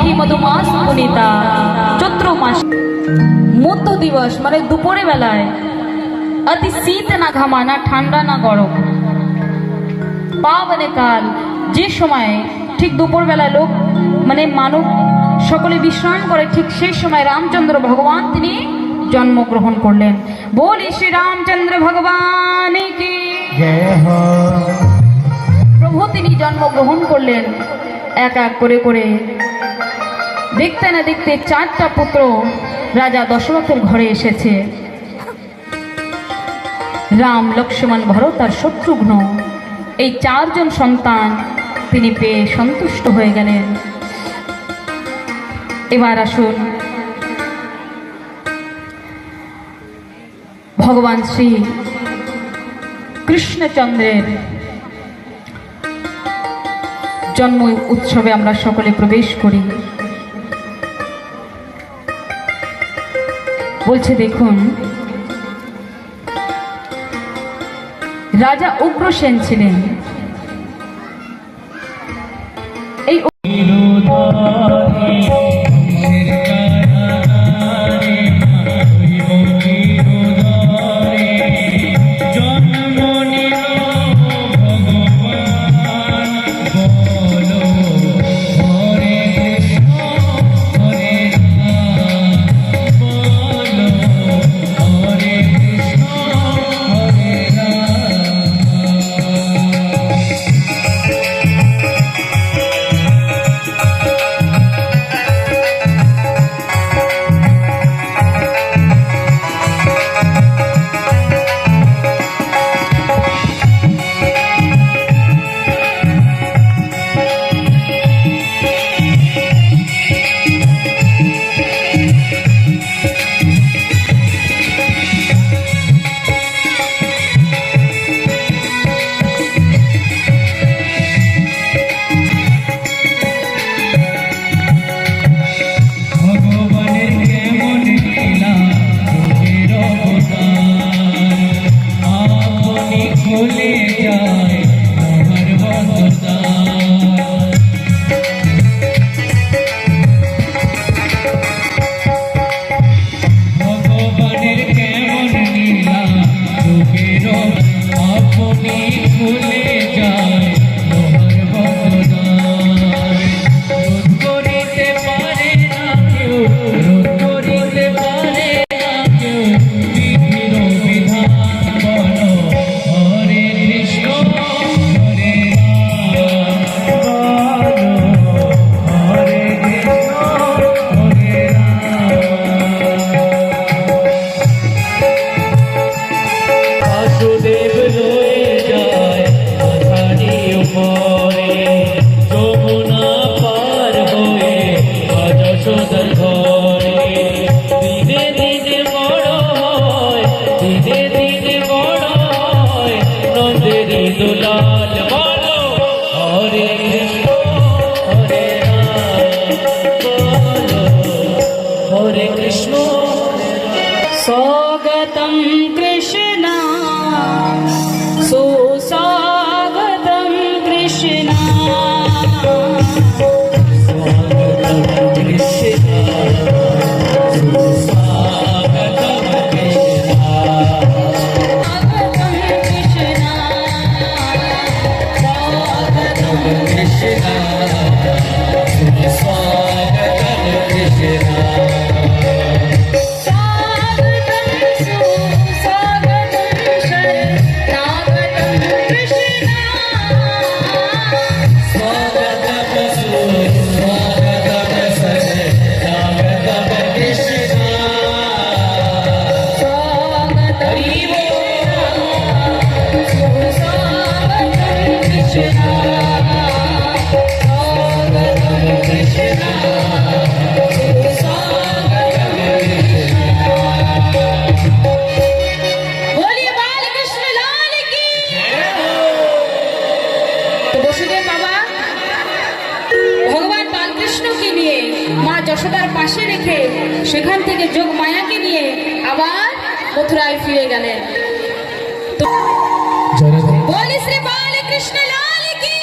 অঘ্রি মধুমাস পুনিতা চৈত্র মাস মধ্য দিবস মানে দুপুরে বেলায় অতি শীত না ঘামা না ঠান্ডা না গরম পাবনে কাল যে সময় ঠিক দুপুর বেলা লোক মানে মানব সকলে বিশ্রাম করে ঠিক সেই সময় রামচন্দ্র ভগবান তিনি জন্মগ্রহণ করলেন। বলি শ্রী রামচন্দ্র ভগবান কি প্রভু তিনি জন্মগ্রহণ করলেন। এক এক করে করে দেখতে না দেখতে 4টা পুত্র রাজা দশরথের ঘরে এসেছে। রাম, লক্ষ্মণ, ভরত আর শত্রুঘ্ন, এই 4 জন সন্তান তিনি পেয়ে সন্তুষ্ট হয়ে গেলেন। এবার আসুন ভগবান শ্রী কৃষ্ণচন্দ্রের জন্ম উৎসবে আমরা সকলে প্রবেশ করি। বলছে দেখুন, রাজা উগ্রসেন ছিলেন। এই स्वागतं कृष्ण सुस्वागतं कृष्ण स्वागतं कृष्ण सुस्वागतं कृष्ण स्वागतं कृष्ण सुस्वागतं कृष्ण যশোদার পাশে রেখে সেখান থেকে যোগ মায়াকে নিয়ে আবার মথুরায় ফিরে গেলেন। তো বলি শ্রী বালকৃষ্ণ লাল কি।